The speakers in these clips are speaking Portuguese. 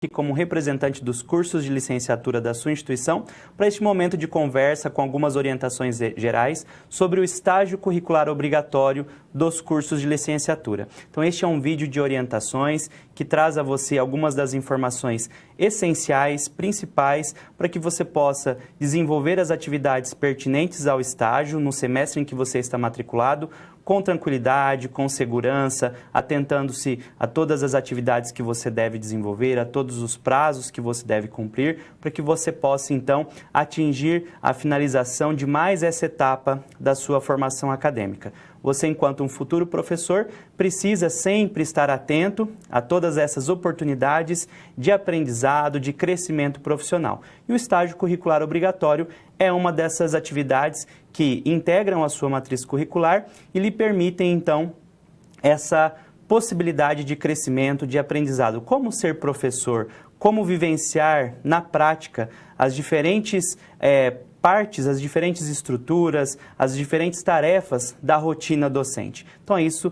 aqui como representante dos cursos de licenciatura da sua instituição para este momento de conversa com algumas orientações gerais sobre o estágio curricular obrigatório dos cursos de licenciatura. Então este é um vídeo de orientações que traz a você algumas das informações essenciais, principais, para que você possa desenvolver as atividades pertinentes ao estágio no semestre em que você está matriculado, com tranquilidade, com segurança, atentando-se a todas as atividades que você deve desenvolver, a todos os prazos que você deve cumprir, para que você possa, então, atingir a finalização de mais essa etapa da sua formação acadêmica. Você, enquanto um futuro professor, precisa sempre estar atento a todas essas oportunidades de aprendizado, de crescimento profissional. E o estágio curricular obrigatório é uma dessas atividades que integram a sua matriz curricular e lhe permitem, então, essa possibilidade de crescimento, de aprendizado. Como ser professor, como vivenciar na prática as diferentes partes, as diferentes estruturas, as diferentes tarefas da rotina docente. Então é isso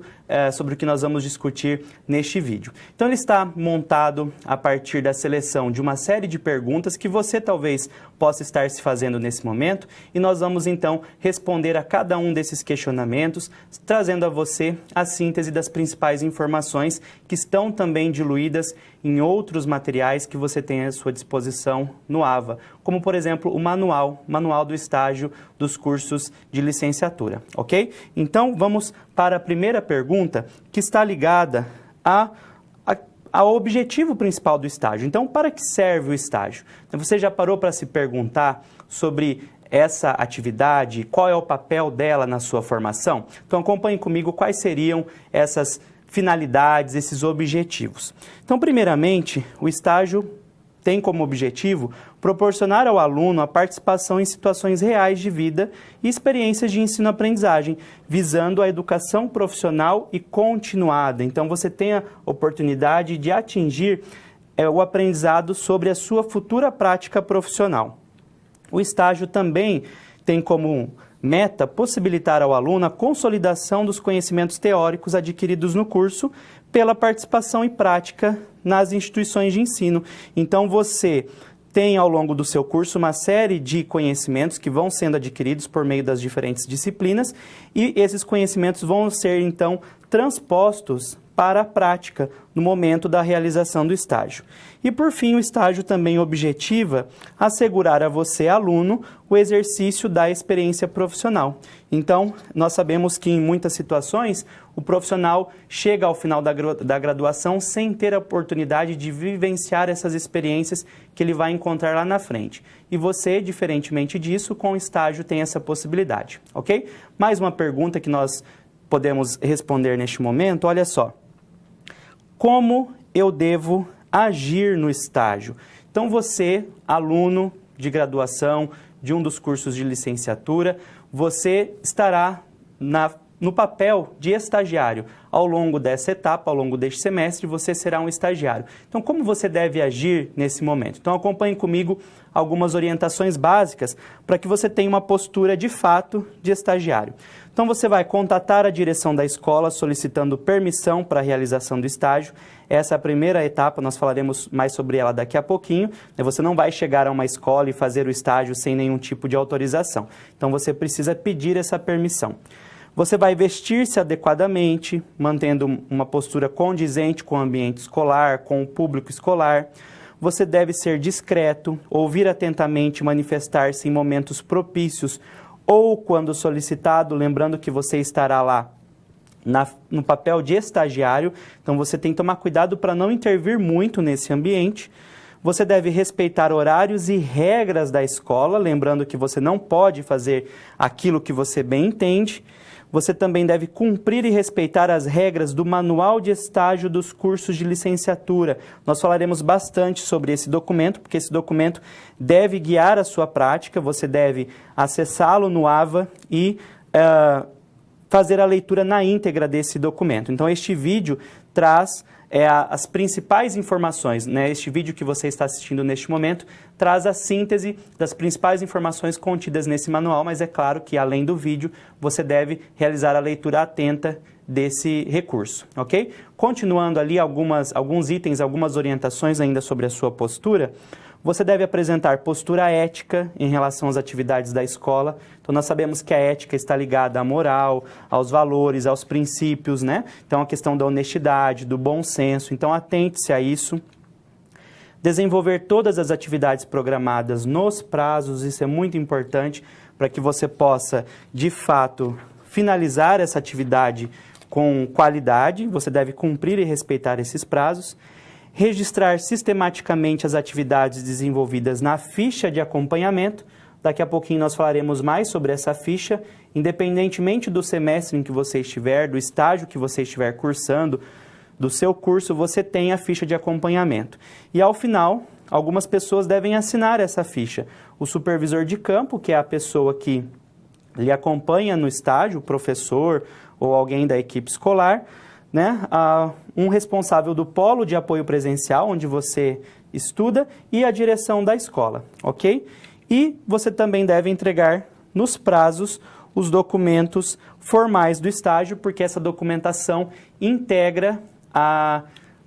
sobre o que nós vamos discutir neste vídeo. Então ele está montado a partir da seleção de uma série de perguntas que você talvez possa estar se fazendo nesse momento e nós vamos então responder a cada um desses questionamentos, trazendo a você a síntese das principais informações que estão também diluídas em outros materiais que você tem à sua disposição no AVA, como por exemplo o manual do estágio dos cursos de licenciatura, ok? Então vamos para a primeira pergunta que está ligada ao objetivo principal do estágio. Então, para que serve o estágio? Você já parou para se perguntar sobre essa atividade, qual é o papel dela na sua formação? Então acompanhe comigo quais seriam essas finalidades, esses objetivos. Então, primeiramente, o estágio tem como objetivo proporcionar ao aluno a participação em situações reais de vida e experiências de ensino-aprendizagem, visando a educação profissional e continuada. Então, você tem a oportunidade de atingir o aprendizado sobre a sua futura prática profissional. O estágio também tem como meta possibilitar ao aluno a consolidação dos conhecimentos teóricos adquiridos no curso pela participação e prática nas instituições de ensino. Então, você tem ao longo do seu curso uma série de conhecimentos que vão sendo adquiridos por meio das diferentes disciplinas e esses conhecimentos vão ser, então, transpostos para a prática no momento da realização do estágio. E, por fim, o estágio também objetiva assegurar a você, aluno, o exercício da experiência profissional. Então, nós sabemos que em muitas situações o profissional chega ao final da graduação sem ter a oportunidade de vivenciar essas experiências que ele vai encontrar lá na frente. E você, diferentemente disso, com o estágio tem essa possibilidade, ok? Mais uma pergunta que nós podemos responder neste momento, olha só. Como eu devo agir no estágio? Então você, aluno de graduação, de um dos cursos de licenciatura, você estará no papel de estagiário. Ao longo dessa etapa, ao longo deste semestre, você será um estagiário. Então, como você deve agir nesse momento? Então, acompanhe comigo algumas orientações básicas para que você tenha uma postura de fato de estagiário. Então, você vai contatar a direção da escola solicitando permissão para a realização do estágio. Essa é a primeira etapa, nós falaremos mais sobre ela daqui a pouquinho. Você não vai chegar a uma escola e fazer o estágio sem nenhum tipo de autorização. Então, você precisa pedir essa permissão. Você vai vestir-se adequadamente, mantendo uma postura condizente com o ambiente escolar, com o público escolar. Você deve ser discreto, ouvir atentamente, manifestar-se em momentos propícios ou quando solicitado, lembrando que você estará lá no papel de estagiário, então você tem que tomar cuidado para não intervir muito nesse ambiente. Você deve respeitar horários e regras da escola, lembrando que você não pode fazer aquilo que você bem entende. Você também deve cumprir e respeitar as regras do Manual de Estágio dos Cursos de Licenciatura. Nós falaremos bastante sobre esse documento, porque esse documento deve guiar a sua prática, você deve acessá-lo no AVA e fazer a leitura na íntegra desse documento. Então, este vídeo traz as principais informações, né? Este vídeo que você está assistindo neste momento traz a síntese das principais informações contidas nesse manual, mas é claro que, além do vídeo, você deve realizar a leitura atenta desse recurso, ok? Continuando ali alguns itens, algumas orientações ainda sobre a sua postura, você deve apresentar postura ética em relação às atividades da escola. Então, nós sabemos que a ética está ligada à moral, aos valores, aos princípios, né? Então, a questão da honestidade, do bom senso. Então, atente-se a isso. Desenvolver todas as atividades programadas nos prazos, isso é muito importante para que você possa, de fato, finalizar essa atividade com qualidade. Você deve cumprir e respeitar esses prazos. Registrar sistematicamente as atividades desenvolvidas na ficha de acompanhamento. Daqui a pouquinho nós falaremos mais sobre essa ficha, independentemente do semestre em que você estiver, do estágio que você estiver cursando, do seu curso, você tem a ficha de acompanhamento. E ao final, algumas pessoas devem assinar essa ficha. O supervisor de campo, que é a pessoa que lhe acompanha no estágio, o professor ou alguém da equipe escolar, né? Um responsável do polo de apoio presencial, onde você estuda, e a direção da escola, ok? E você também deve entregar nos prazos os documentos formais do estágio, porque essa documentação integra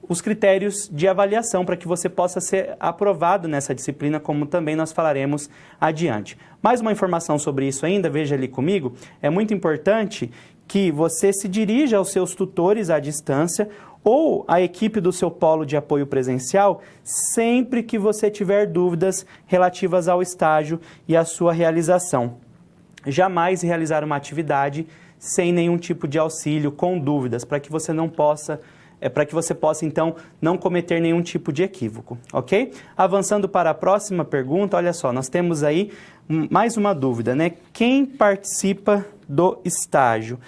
os critérios de avaliação para que você possa ser aprovado nessa disciplina, como também nós falaremos adiante. Mais uma informação sobre isso ainda, veja ali comigo, é muito importante que você se dirija aos seus tutores à distância ou à equipe do seu polo de apoio presencial sempre que você tiver dúvidas relativas ao estágio e à sua realização. Jamais realizar uma atividade sem nenhum tipo de auxílio, com dúvidas, para que você possa, então, não cometer nenhum tipo de equívoco, ok? Avançando para a próxima pergunta, olha só, nós temos aí mais uma dúvida, né? Quem participa do estágio?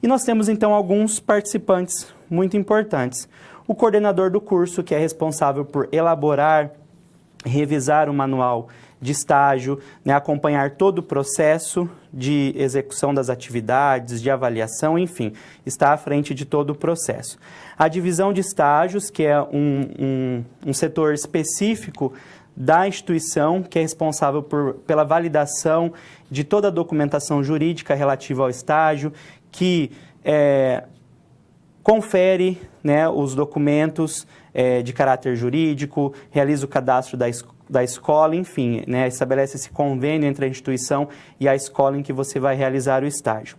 E nós temos, então, alguns participantes muito importantes. O coordenador do curso, que é responsável por elaborar, revisar o manual de estágio, né, acompanhar todo o processo de execução das atividades, de avaliação, enfim, está à frente de todo o processo. A divisão de estágios, que é um setor específico da instituição, que é responsável pela validação de toda a documentação jurídica relativa ao estágio, que confere, né, os documentos de caráter jurídico, realiza o cadastro da escola, enfim, né, estabelece esse convênio entre a instituição e a escola em que você vai realizar o estágio.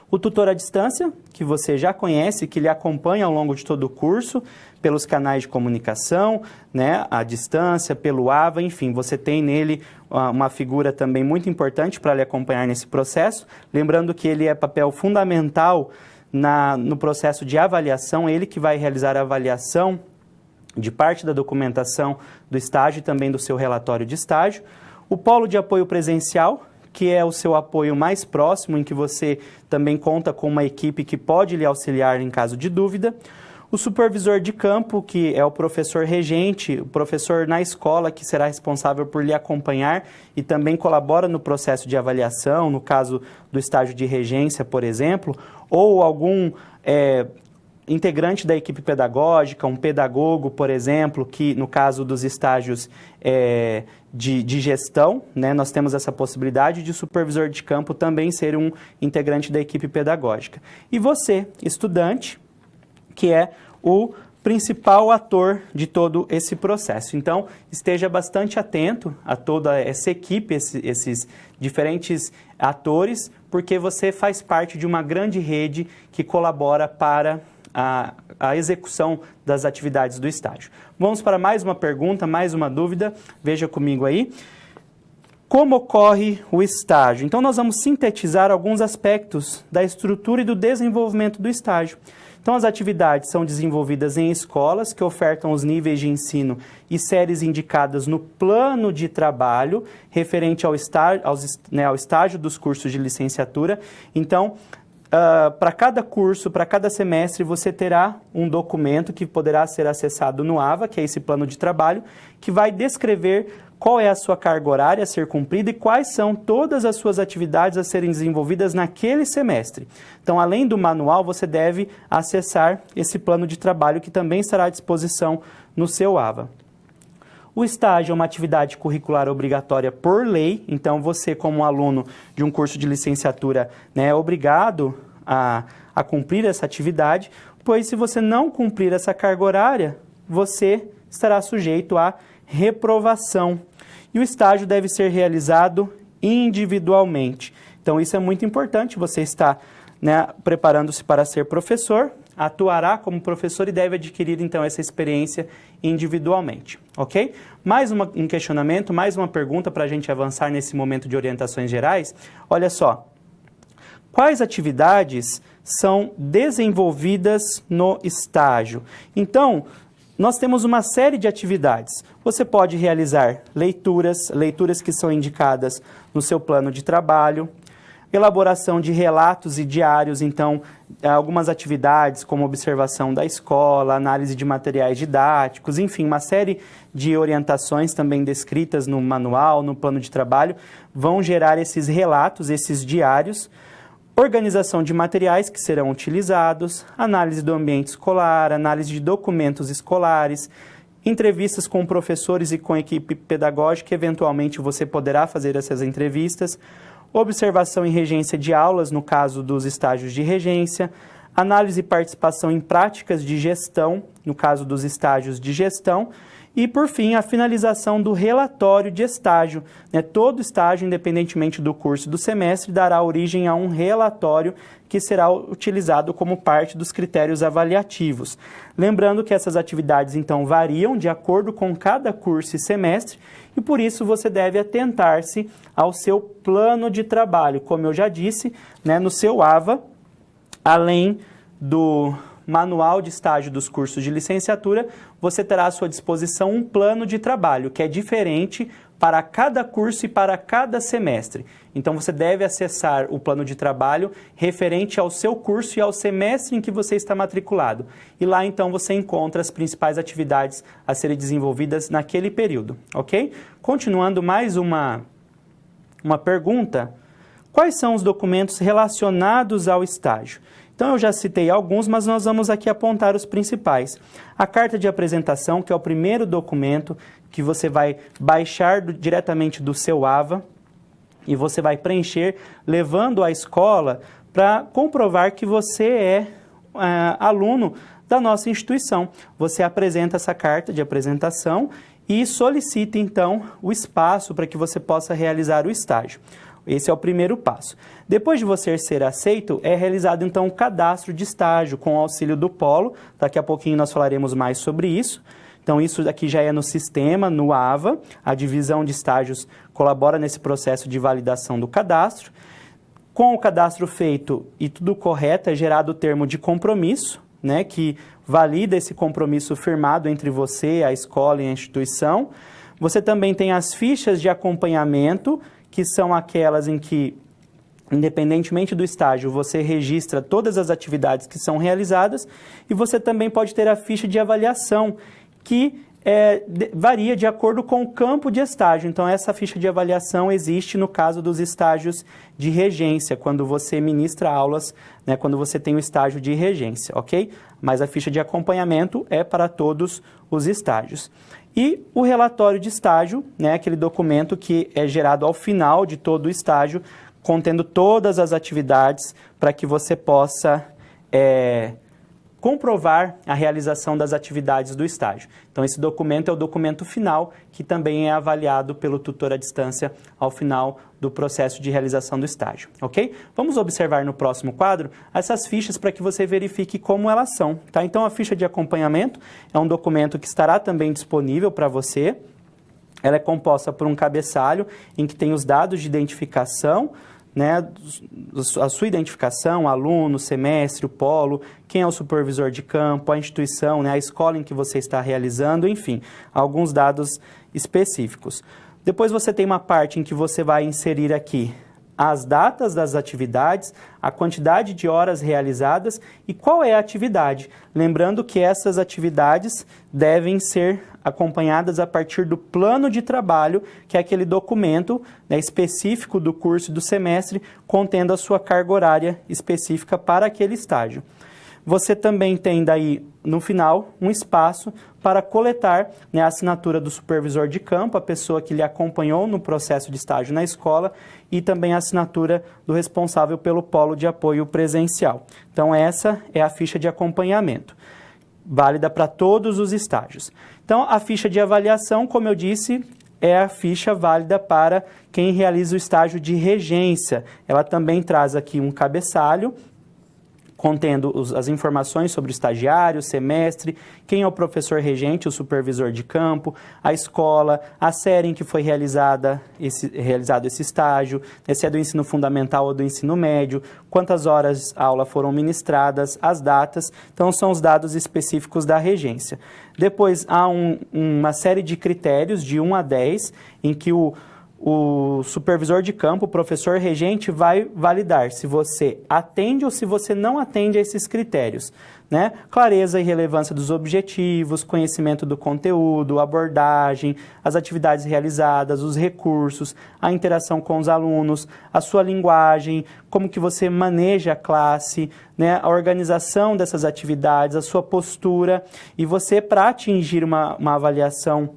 O tutor à distância, que você já conhece, que lhe acompanha ao longo de todo o curso, pelos canais de comunicação, né, à distância, pelo AVA, enfim, você tem nele uma figura também muito importante para lhe acompanhar nesse processo. Lembrando que ele é papel fundamental no processo de avaliação, ele que vai realizar a avaliação de parte da documentação do estágio e também do seu relatório de estágio. O polo de apoio presencial, que é o seu apoio mais próximo, em que você também conta com uma equipe que pode lhe auxiliar em caso de dúvida. O supervisor de campo, que é o professor regente, o professor na escola, que será responsável por lhe acompanhar e também colabora no processo de avaliação, no caso do estágio de regência, por exemplo, ou algum integrante da equipe pedagógica, um pedagogo, por exemplo, que no caso dos estágios de gestão, né, nós temos essa possibilidade de supervisor de campo também ser um integrante da equipe pedagógica. E você, estudante, que é o principal ator de todo esse processo. Então, esteja bastante atento a toda essa equipe, esses diferentes atores, porque você faz parte de uma grande rede que colabora para a execução das atividades do estágio. Vamos para mais uma pergunta, mais uma dúvida. Veja comigo aí. Como ocorre o estágio? Então, nós vamos sintetizar alguns aspectos da estrutura e do desenvolvimento do estágio. Então, as atividades são desenvolvidas em escolas que ofertam os níveis de ensino e séries indicadas no plano de trabalho referente ao estágio dos cursos de licenciatura. Então, para cada curso, para cada semestre, você terá um documento que poderá ser acessado no AVA, que é esse plano de trabalho, que vai descrever qual é a sua carga horária a ser cumprida e quais são todas as suas atividades a serem desenvolvidas naquele semestre. Então, além do manual, você deve acessar esse plano de trabalho que também estará à disposição no seu AVA. O estágio é uma atividade curricular obrigatória por lei, então você, como aluno de um curso de licenciatura, né, é obrigado a cumprir essa atividade, pois se você não cumprir essa carga horária, você estará sujeito à reprovação. E o estágio deve ser realizado individualmente. Então, isso é muito importante. Você está, né, preparando-se para ser professor, atuará como professor e deve adquirir, então, essa experiência individualmente, ok? Mais um questionamento, mais uma pergunta para a gente avançar nesse momento de orientações gerais. Olha só, quais atividades são desenvolvidas no estágio? Então, nós temos uma série de atividades. Você pode realizar leituras que são indicadas no seu plano de trabalho, elaboração de relatos e diários, então, algumas atividades como observação da escola, análise de materiais didáticos, enfim, uma série de orientações também descritas no manual, no plano de trabalho, vão gerar esses relatos, esses diários, organização de materiais que serão utilizados, análise do ambiente escolar, análise de documentos escolares, entrevistas com professores e com equipe pedagógica, eventualmente você poderá fazer essas entrevistas, observação e regência de aulas, no caso dos estágios de regência, análise e participação em práticas de gestão, no caso dos estágios de gestão, e, por fim, a finalização do relatório de estágio. Todo estágio, independentemente do curso do semestre, dará origem a um relatório que será utilizado como parte dos critérios avaliativos. Lembrando que essas atividades, então, variam de acordo com cada curso e semestre, e por isso você deve atentar-se ao seu plano de trabalho. Como eu já disse, no seu AVA, além do manual de estágio dos cursos de licenciatura, você terá à sua disposição um plano de trabalho, que é diferente para cada curso e para cada semestre. Então, você deve acessar o plano de trabalho referente ao seu curso e ao semestre em que você está matriculado. E lá, então, você encontra as principais atividades a serem desenvolvidas naquele período, ok? Continuando, mais uma pergunta. Quais são os documentos relacionados ao estágio? Então, eu já citei alguns, mas nós vamos aqui apontar os principais. A carta de apresentação, que é o primeiro documento que você vai baixar diretamente do seu AVA e você vai preencher, levando à escola para comprovar que você é aluno da nossa instituição. Você apresenta essa carta de apresentação e solicita, então, o espaço para que você possa realizar o estágio. Esse é o primeiro passo. Depois de você ser aceito, é realizado então o cadastro de estágio com o auxílio do polo. Daqui a pouquinho nós falaremos mais sobre isso. Então isso daqui já é no sistema, no AVA. A divisão de estágios colabora nesse processo de validação do cadastro. Com o cadastro feito e tudo correto, é gerado o termo de compromisso, que valida esse compromisso firmado entre você, a escola e a instituição. Você também tem as fichas de acompanhamento, que são aquelas em que, independentemente do estágio, você registra todas as atividades que são realizadas, e você também pode ter a ficha de avaliação, que varia de acordo com o campo de estágio. Então, essa ficha de avaliação existe no caso dos estágios de regência, quando você ministra aulas, quando você tem o estágio de regência, ok? Mas a ficha de acompanhamento é para todos os estágios. E o relatório de estágio, aquele documento que é gerado ao final de todo o estágio, contendo todas as atividades para que você possa comprovar a realização das atividades do estágio. Então, esse documento é o documento final, que também é avaliado pelo tutor à distância ao final do processo de realização do estágio, ok? Vamos observar no próximo quadro essas fichas para que você verifique como elas são, tá? Então, a ficha de acompanhamento é um documento que estará também disponível para você. Ela é composta por um cabeçalho em que tem os dados de identificação, a sua identificação, aluno, semestre, o polo, quem é o supervisor de campo, a instituição, a escola em que você está realizando, enfim, alguns dados específicos. Depois você tem uma parte em que você vai inserir aqui as datas das atividades, a quantidade de horas realizadas e qual é a atividade. Lembrando que essas atividades devem ser acompanhadas a partir do plano de trabalho, que é aquele documento específico do curso e do semestre, contendo a sua carga horária específica para aquele estágio. Você também tem daí, no final, um espaço para coletar, né, a assinatura do supervisor de campo, a pessoa que lhe acompanhou no processo de estágio na escola, e também a assinatura do responsável pelo polo de apoio presencial. Então, essa é a ficha de acompanhamento, válida para todos os estágios. Então, a ficha de avaliação, como eu disse, é a ficha válida para quem realiza o estágio de regência. Ela também traz aqui um cabeçalho, contendo as informações sobre o estagiário, o semestre, quem é o professor regente, o supervisor de campo, a escola, a série em que foi realizado esse estágio, se é do ensino fundamental ou do ensino médio, quantas horas aula foram ministradas, as datas. Então, são os dados específicos da regência. Depois, há uma série de critérios, de 1 a 10, em que o supervisor de campo, o professor regente, vai validar se você atende ou se você não atende a esses critérios, né? Clareza e relevância dos objetivos, conhecimento do conteúdo, abordagem, as atividades realizadas, os recursos, a interação com os alunos, a sua linguagem, como que você maneja a classe, né? A organização dessas atividades, a sua postura. E você, para atingir uma avaliação,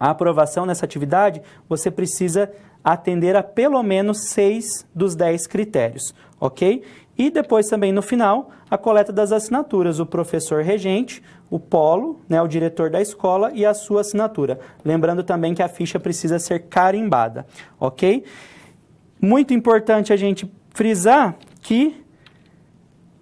a aprovação nessa atividade, você precisa atender a pelo menos 6 dos 10 critérios, ok? E depois também no final, a coleta das assinaturas, o professor regente, o polo, né, o diretor da escola e a sua assinatura. Lembrando também que a ficha precisa ser carimbada, ok? Muito importante a gente frisar que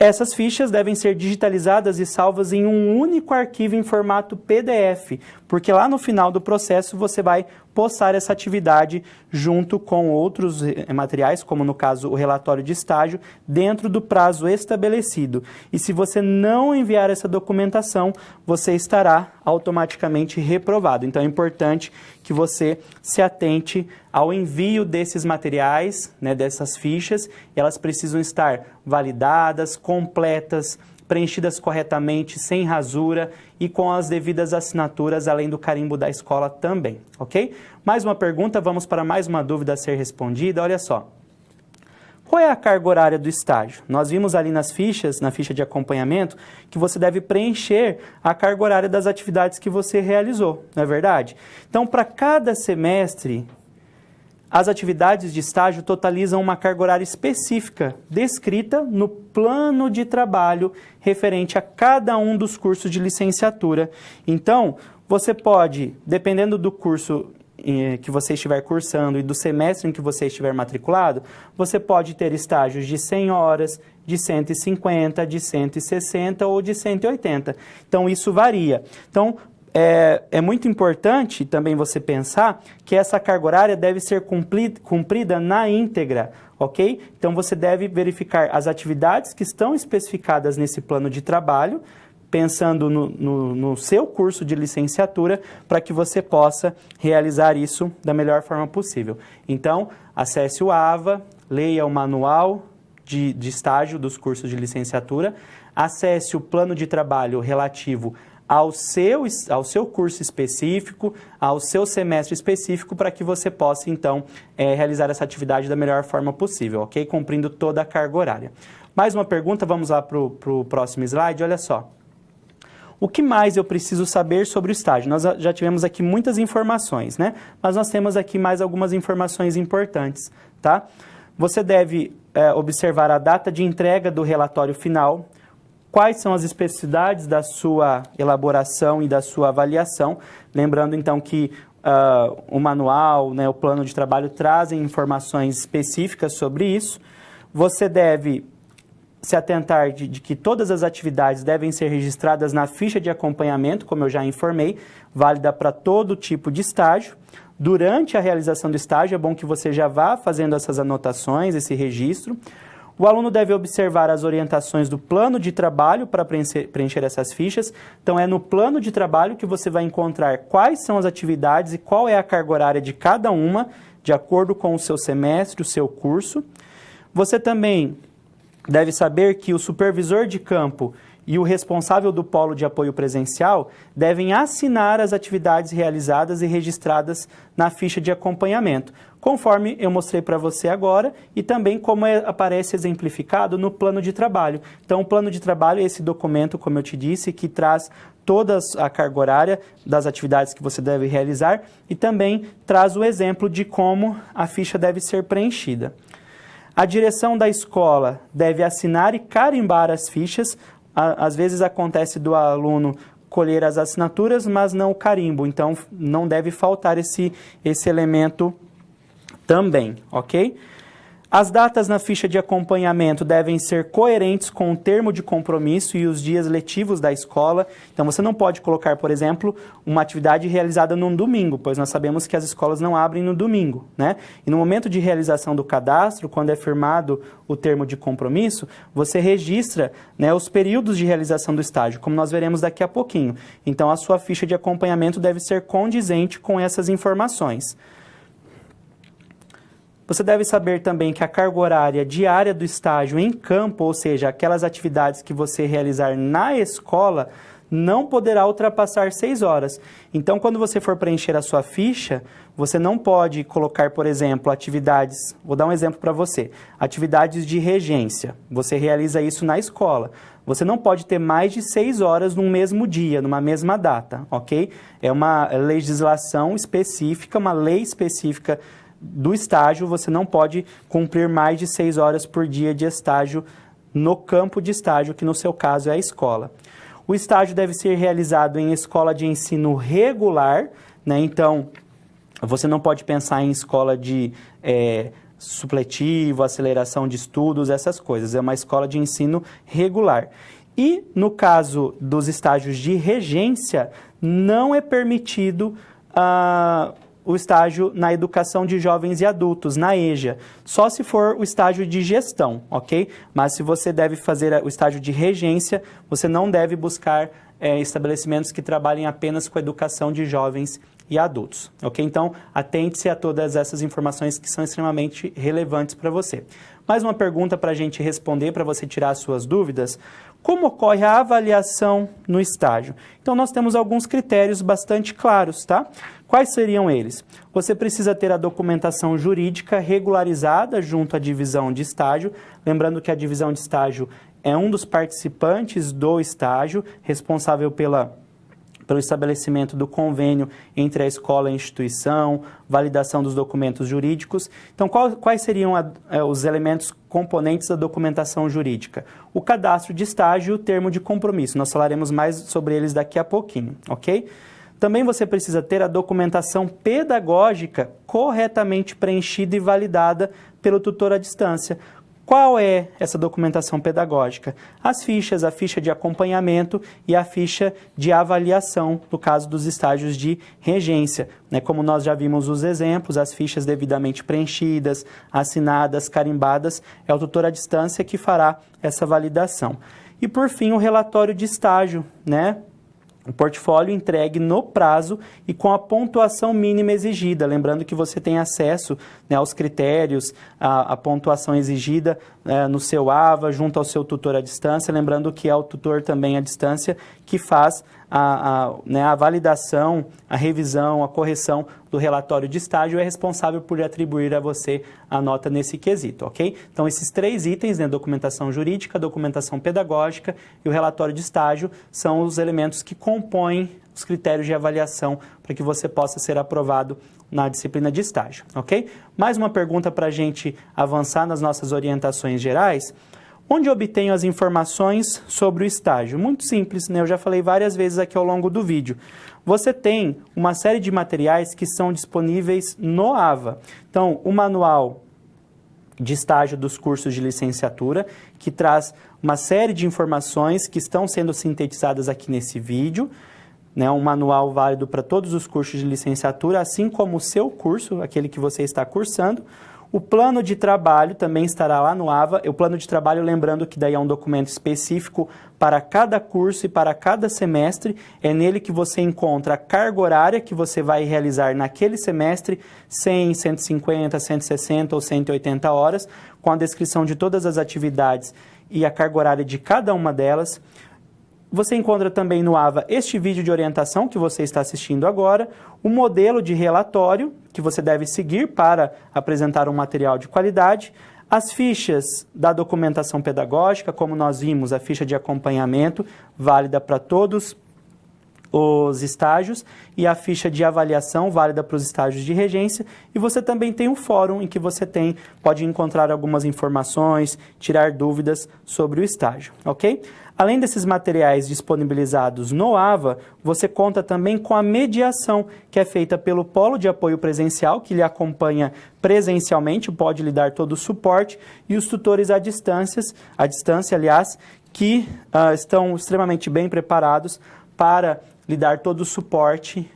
essas fichas devem ser digitalizadas e salvas em um único arquivo em formato PDF, porque lá no final do processo você vai postar essa atividade junto com outros materiais, como no caso o relatório de estágio, dentro do prazo estabelecido. E se você não enviar essa documentação, você estará automaticamente reprovado. Então é importante que você se atente ao envio desses materiais, né, dessas fichas. Elas precisam estar validadas, completas, preenchidas corretamente, sem rasura e com as devidas assinaturas, além do carimbo da escola também, ok? Mais uma pergunta, vamos para mais uma dúvida a ser respondida. Olha só, qual é a carga horária do estágio? Nós vimos ali nas fichas, na ficha de acompanhamento, que você deve preencher a carga horária das atividades que você realizou, não é verdade? Então, para cada semestre, as atividades de estágio totalizam uma carga horária específica, descrita no plano de trabalho referente a cada um dos cursos de licenciatura. Então, você pode, dependendo do curso que você estiver cursando e do semestre em que você estiver matriculado, você pode ter estágios de 100 horas, de 150, de 160 ou de 180. Então, isso varia. Então, é muito importante também você pensar que essa carga horária deve ser cumprida na íntegra, ok? Então, você deve verificar as atividades que estão especificadas nesse plano de trabalho, pensando no seu curso de licenciatura, para que você possa realizar isso da melhor forma possível. Então, acesse o AVA, leia o manual de estágio dos cursos de licenciatura, acesse o plano de trabalho relativo ao seu curso específico, ao seu semestre específico, para que você possa, então, realizar essa atividade da melhor forma possível, ok? Cumprindo toda a carga horária. Mais uma pergunta, vamos lá para o próximo slide, olha só. O que mais eu preciso saber sobre o estágio? Nós já tivemos aqui muitas informações, né? Mas nós temos aqui mais algumas informações importantes, tá? Você deve observar a data de entrega do relatório final, quais são as especificidades da sua elaboração e da sua avaliação. Lembrando, então, que o manual, né, o plano de trabalho trazem informações específicas sobre isso. Você deve se atentar de que todas as atividades devem ser registradas na ficha de acompanhamento, como eu já informei, válida para todo tipo de estágio. Durante a realização do estágio, é bom que você já vá fazendo essas anotações, esse registro. O aluno deve observar as orientações do plano de trabalho para preencher essas fichas. Então, é no plano de trabalho que você vai encontrar quais são as atividades e qual é a carga horária de cada uma, de acordo com o seu semestre, o seu curso. Você também deve saber que o supervisor de campo e o responsável do polo de apoio presencial devem assinar as atividades realizadas e registradas na ficha de acompanhamento, conforme eu mostrei para você agora e também como aparece exemplificado no plano de trabalho. Então, o plano de trabalho é esse documento, como eu te disse, que traz toda a carga horária das atividades que você deve realizar e também traz o exemplo de como a ficha deve ser preenchida. A direção da escola deve assinar e carimbar as fichas. Às vezes acontece do aluno colher as assinaturas, mas não o carimbo. Então, não deve faltar esse elemento também, ok? As datas na ficha de acompanhamento devem ser coerentes com o termo de compromisso e os dias letivos da escola. Então, você não pode colocar, por exemplo, uma atividade realizada num domingo, pois nós sabemos que as escolas não abrem no domingo, né? E no momento de realização do cadastro, quando é firmado o termo de compromisso, você registra, né, os períodos de realização do estágio, como nós veremos daqui a pouquinho. Então, a sua ficha de acompanhamento deve ser condizente com essas informações. Você deve saber também que a carga horária diária do estágio em campo, ou seja, aquelas atividades que você realizar na escola, não poderá ultrapassar 6 horas. Então, quando você for preencher a sua ficha, você não pode colocar, por exemplo, atividades... Vou dar um exemplo para você. Atividades de regência. Você realiza isso na escola. Você não pode ter mais de 6 horas num mesmo dia, numa mesma data, ok? É uma legislação específica, uma lei específica do estágio. Você não pode cumprir mais de 6 horas por dia de estágio no campo de estágio, que no seu caso é a escola. O estágio deve ser realizado em escola de ensino regular, né? Então, você não pode pensar em escola de supletivo, aceleração de estudos, essas coisas. É uma escola de ensino regular. E, no caso dos estágios de regência, não é permitido o estágio na educação de jovens e adultos, na EJA, só se for o estágio de gestão, ok? Mas se você deve fazer o estágio de regência, você não deve buscar estabelecimentos que trabalhem apenas com a educação de jovens e adultos, ok? Então, atente-se a todas essas informações que são extremamente relevantes para você. Mais uma pergunta para a gente responder, para você tirar as suas dúvidas. Como ocorre a avaliação no estágio? Então, nós temos alguns critérios bastante claros, tá? Quais seriam eles? Você precisa ter a documentação jurídica regularizada junto à divisão de estágio. Lembrando que a divisão de estágio é um dos participantes do estágio, responsável pelo estabelecimento do convênio entre a escola e a instituição, validação dos documentos jurídicos. Então, quais seriam os elementos componentes da documentação jurídica? O cadastro de estágio e o termo de compromisso. Nós falaremos mais sobre eles daqui a pouquinho, ok? Também você precisa ter a documentação pedagógica corretamente preenchida e validada pelo tutor à distância. Qual é essa documentação pedagógica? As fichas, a ficha de acompanhamento e a ficha de avaliação, no caso dos estágios de regência, né? Como nós já vimos os exemplos, as fichas devidamente preenchidas, assinadas, carimbadas, é o tutor à distância que fará essa validação. E, por fim, o relatório de estágio, né? O portfólio entregue no prazo e com a pontuação mínima exigida. Lembrando que você tem acesso, né, aos critérios, a pontuação exigida no seu AVA, junto ao seu tutor à distância. Lembrando que é o tutor também à distância que faz a validação, a revisão, a correção do relatório de estágio, é responsável por atribuir a você a nota nesse quesito, ok? Então, esses 3 itens, né, documentação jurídica, documentação pedagógica e o relatório de estágio, são os elementos que compõem os critérios de avaliação para que você possa ser aprovado na disciplina de estágio, ok? Mais uma pergunta para a gente avançar nas nossas orientações gerais. Onde eu obtenho as informações sobre o estágio? Muito simples, né? Eu já falei várias vezes aqui ao longo do vídeo. Você tem uma série de materiais que são disponíveis no AVA. Então, o manual de estágio dos cursos de licenciatura, que traz uma série de informações que estão sendo sintetizadas aqui nesse vídeo, né? Um manual válido para todos os cursos de licenciatura, assim como o seu curso, aquele que você está cursando. O plano de trabalho também estará lá no AVA. O plano de trabalho, lembrando que daí é um documento específico para cada curso e para cada semestre. É nele que você encontra a carga horária que você vai realizar naquele semestre, 100, 150, 160 ou 180 horas, com a descrição de todas as atividades e a carga horária de cada uma delas. Você encontra também no AVA este vídeo de orientação que você está assistindo agora, o modelo de relatório que você deve seguir para apresentar um material de qualidade, as fichas da documentação pedagógica, como nós vimos, a ficha de acompanhamento, válida para todos os estágios, e a ficha de avaliação, válida para os estágios de regência, e você também tem um fórum em que você pode encontrar algumas informações, tirar dúvidas sobre o estágio, ok? Além desses materiais disponibilizados no AVA, você conta também com a mediação, que é feita pelo Polo de Apoio Presencial, que lhe acompanha presencialmente, pode lhe dar todo o suporte, e os tutores à distância, aliás, que estão extremamente bem preparados para lhe dar todo o suporte,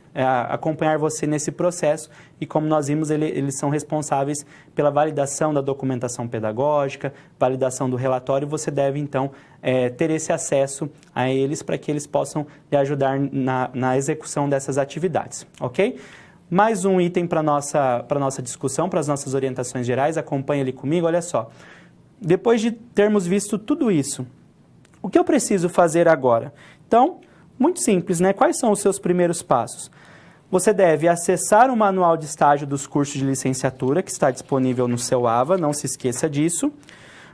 acompanhar você nesse processo, e como nós vimos, eles são responsáveis pela validação da documentação pedagógica, validação do relatório. Você deve, então, ter esse acesso a eles para que eles possam lhe ajudar na execução dessas atividades, ok? Mais um item para a nossa discussão, para as nossas orientações gerais, acompanhe ali comigo, olha só. Depois de termos visto tudo isso, o que eu preciso fazer agora? Então, muito simples, né? Quais são os seus primeiros passos? Você deve acessar o manual de estágio dos cursos de licenciatura, que está disponível no seu AVA, não se esqueça disso.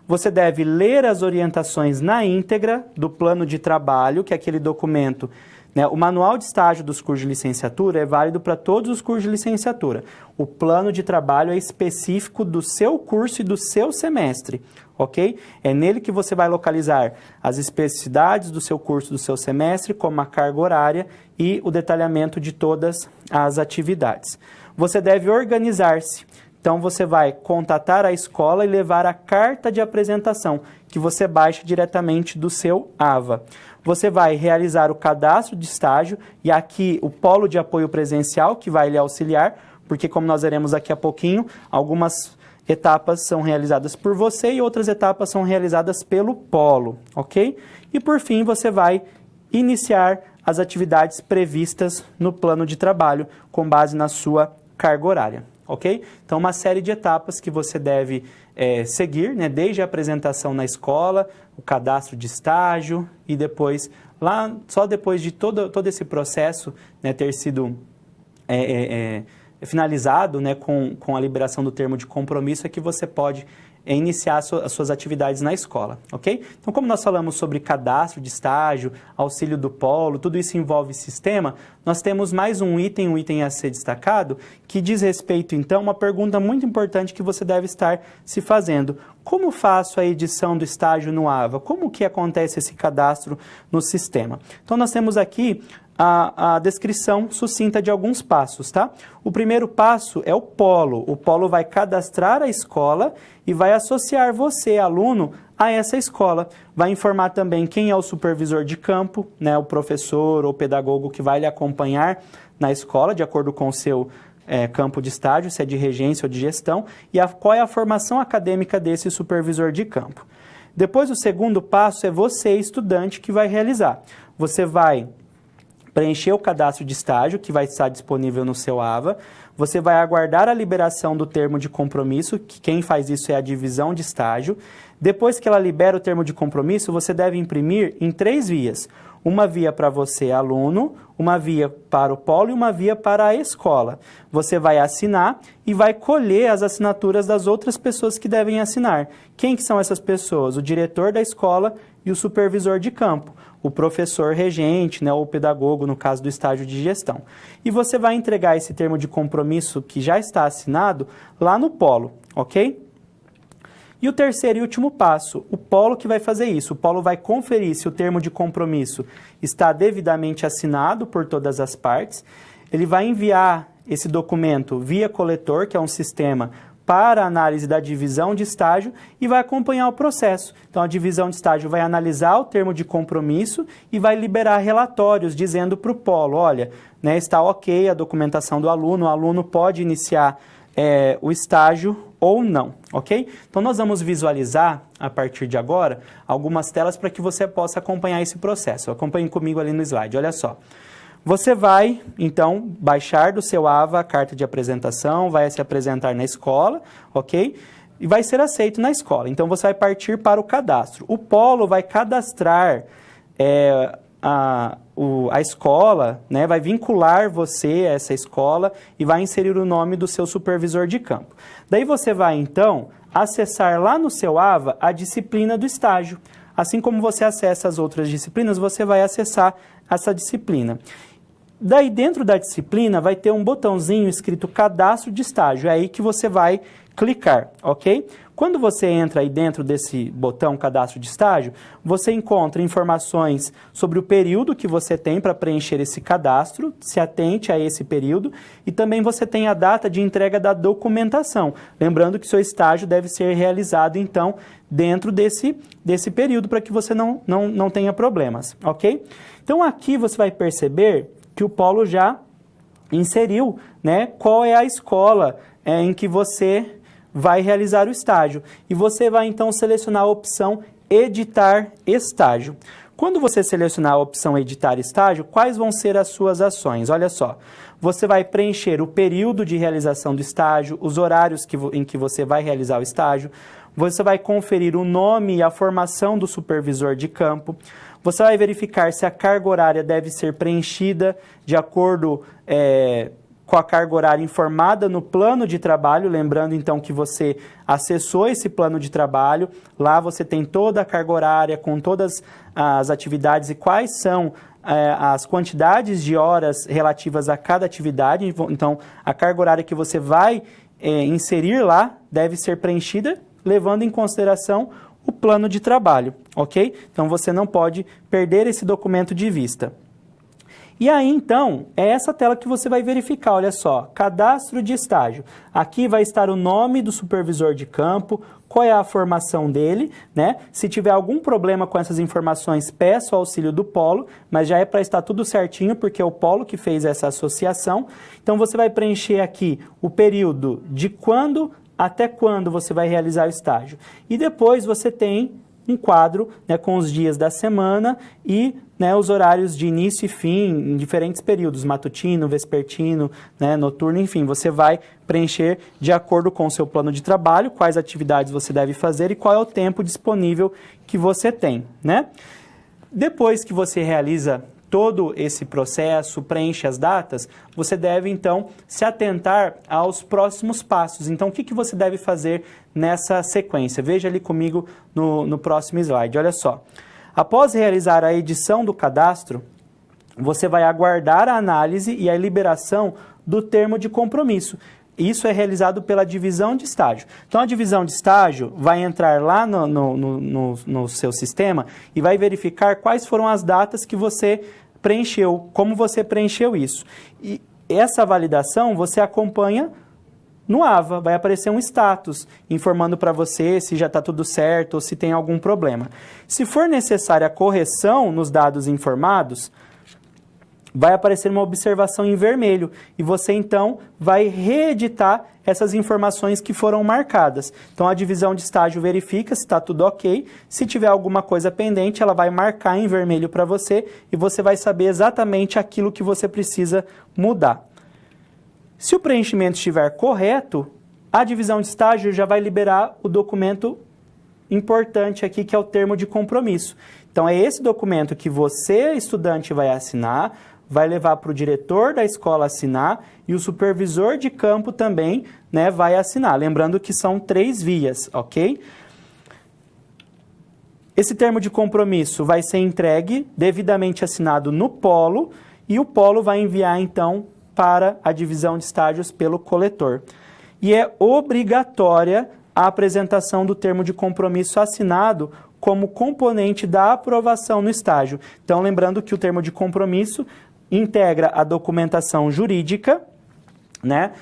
Você deve ler as orientações na íntegra do plano de trabalho, que é aquele documento, né? O manual de estágio dos cursos de licenciatura é válido para todos os cursos de licenciatura. O plano de trabalho é específico do seu curso e do seu semestre, ok? É nele que você vai localizar as especificidades do seu curso, do seu semestre, como a carga horária e o detalhamento de todas as atividades. Você deve organizar-se. Então, você vai contatar a escola e levar a carta de apresentação, que você baixa diretamente do seu AVA. Você vai realizar o cadastro de estágio e aqui o Polo de Apoio Presencial, que vai lhe auxiliar, porque como nós veremos daqui a pouquinho, algumas etapas são realizadas por você e outras etapas são realizadas pelo Polo, ok? E por fim, você vai iniciar as atividades previstas no plano de trabalho com base na sua carga horária, ok? Então, uma série de etapas que você deve seguir, né? Desde a apresentação na escola, o cadastro de estágio e depois, só depois de todo esse processo, né, ter sido finalizado, né, com a liberação do termo de compromisso, é que você pode iniciar as suas atividades na escola, ok? Então, como nós falamos sobre cadastro de estágio, auxílio do polo, tudo isso envolve sistema, nós temos mais um item a ser destacado, que diz respeito, então, a uma pergunta muito importante que você deve estar se fazendo. Como faço a edição do estágio no AVA? Como que acontece esse cadastro no sistema? Então, nós temos aqui a descrição sucinta de alguns passos, tá? O primeiro passo é o polo. O polo vai cadastrar a escola e vai associar você, aluno, a essa escola. Vai informar também quem é o supervisor de campo, né, o professor ou pedagogo que vai lhe acompanhar na escola, de acordo com o seu campo de estágio, se é de regência ou de gestão, e qual é a formação acadêmica desse supervisor de campo. Depois, o segundo passo é você, estudante, que vai realizar. Você vai preencher o cadastro de estágio, que vai estar disponível no seu AVA. Você vai aguardar a liberação do termo de compromisso, que quem faz isso é a divisão de estágio. Depois que ela libera o termo de compromisso, você deve imprimir em 3 vias. Uma via para você, aluno, uma via para o polo e uma via para a escola. Você vai assinar e vai colher as assinaturas das outras pessoas que devem assinar. Quem que são essas pessoas? O diretor da escola e o supervisor de campo. O professor regente, né, ou o pedagogo, no caso do estágio de gestão. E você vai entregar esse termo de compromisso que já está assinado lá no polo, ok? E o terceiro e último passo, o polo que vai fazer isso. O polo vai conferir se o termo de compromisso está devidamente assinado por todas as partes. Ele vai enviar esse documento via coletor, que é um sistema para a análise da divisão de estágio, e vai acompanhar o processo. Então, a divisão de estágio vai analisar o termo de compromisso e vai liberar relatórios dizendo para o polo, olha, né, está ok a documentação do aluno, o aluno pode iniciar o estágio ou não, ok? Então, nós vamos visualizar, a partir de agora, algumas telas para que você possa acompanhar esse processo. Acompanhe comigo ali no slide, olha só. Você vai, então, baixar do seu AVA a carta de apresentação, vai se apresentar na escola, ok? E vai ser aceito na escola. Então, você vai partir para o cadastro. O polo vai cadastrar a escola, né, vai vincular você a essa escola e vai inserir o nome do seu supervisor de campo. Daí você vai, então, acessar lá no seu AVA a disciplina do estágio. Assim como você acessa as outras disciplinas, você vai acessar essa disciplina. Daí, dentro da disciplina, vai ter um botãozinho escrito Cadastro de Estágio. É aí que você vai clicar, ok? Quando você entra aí dentro desse botão Cadastro de Estágio, você encontra informações sobre o período que você tem para preencher esse cadastro, se atente a esse período, e também você tem a data de entrega da documentação. Lembrando que seu estágio deve ser realizado, então, dentro desse período, para que você não tenha problemas, ok? Então, aqui você vai perceber que o Polo já inseriu, né, qual é a escola em que você vai realizar o estágio. E você vai, então, selecionar a opção Editar Estágio. Quando você selecionar a opção Editar Estágio, quais vão ser as suas ações? Olha só, você vai preencher o período de realização do estágio, os horários em que você vai realizar o estágio, você vai conferir o nome e a formação do supervisor de campo, você vai verificar se a carga horária deve ser preenchida de acordo com a carga horária informada no plano de trabalho, lembrando então que você acessou esse plano de trabalho, lá você tem toda a carga horária com todas as atividades e quais são as quantidades de horas relativas a cada atividade. Então, a carga horária que você vai inserir lá deve ser preenchida, levando em consideração o plano de trabalho, ok? Então, você não pode perder esse documento de vista. E aí, então, é essa tela que você vai verificar, olha só, cadastro de estágio. Aqui vai estar o nome do supervisor de campo, qual é a formação dele, né? Se tiver algum problema com essas informações, peça o auxílio do Polo, mas já é para estar tudo certinho, porque é o Polo que fez essa associação. Então, você vai preencher aqui o período de quando até quando você vai realizar o estágio. E depois você tem um quadro, né, com os dias da semana e, né, os horários de início e fim em diferentes períodos, matutino, vespertino, né, noturno, enfim, você vai preencher de acordo com o seu plano de trabalho, quais atividades você deve fazer e qual é o tempo disponível que você tem, né? Depois que você realiza todo esse processo, preenche as datas, você deve, então, se atentar aos próximos passos. Então, o que você deve fazer nessa sequência? Veja ali comigo no próximo slide. Olha só. Após realizar a edição do cadastro, você vai aguardar a análise e a liberação do termo de compromisso. Isso é realizado pela divisão de estágio. Então, a divisão de estágio vai entrar lá no seu sistema e vai verificar quais foram as datas que você preencheu, como você preencheu isso. E essa validação você acompanha no AVA, vai aparecer um status informando para você se já está tudo certo ou se tem algum problema. Se for necessária a correção nos dados informados, vai aparecer uma observação em vermelho e você, então, vai reeditar essas informações que foram marcadas. Então, a divisão de estágio verifica se está tudo ok. Se tiver alguma coisa pendente, ela vai marcar em vermelho para você e você vai saber exatamente aquilo que você precisa mudar. Se o preenchimento estiver correto, a divisão de estágio já vai liberar o documento importante aqui, que é o termo de compromisso. Então, é esse documento que você, estudante, vai assinar, vai levar para o diretor da escola assinar e o supervisor de campo também, né, vai assinar. Lembrando que são 3 vias, ok? Esse termo de compromisso vai ser entregue, devidamente assinado no Polo, e o Polo vai enviar, então, para a divisão de estágios pelo coletor. E é obrigatória a apresentação do termo de compromisso assinado como componente da aprovação no estágio. Então, lembrando que o termo de compromisso integra a documentação jurídica, né?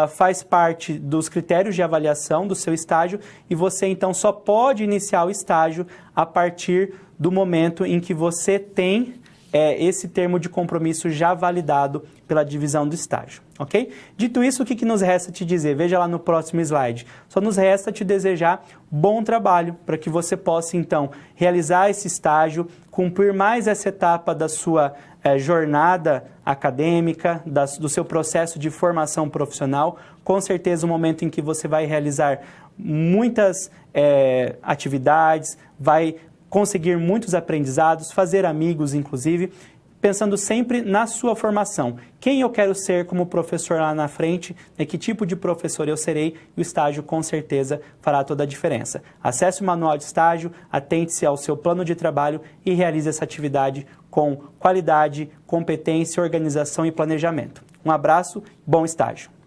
Faz parte dos critérios de avaliação do seu estágio e você, então, só pode iniciar o estágio a partir do momento em que você tem esse termo de compromisso já validado pela divisão do estágio, ok? Dito isso, o que nos resta te dizer? Veja lá no próximo slide. Só nos resta te desejar bom trabalho para que você possa, então, realizar esse estágio, cumprir mais essa etapa da sua jornada acadêmica, do seu processo de formação profissional. Com certeza, o momento em que você vai realizar muitas atividades, vai conseguir muitos aprendizados, fazer amigos, inclusive, pensando sempre na sua formação. Quem eu quero ser como professor lá na frente, que tipo de professor eu serei, e o estágio com certeza fará toda a diferença. Acesse o manual de estágio, atente-se ao seu plano de trabalho e realize essa atividade com qualidade, competência, organização e planejamento. Um abraço, bom estágio!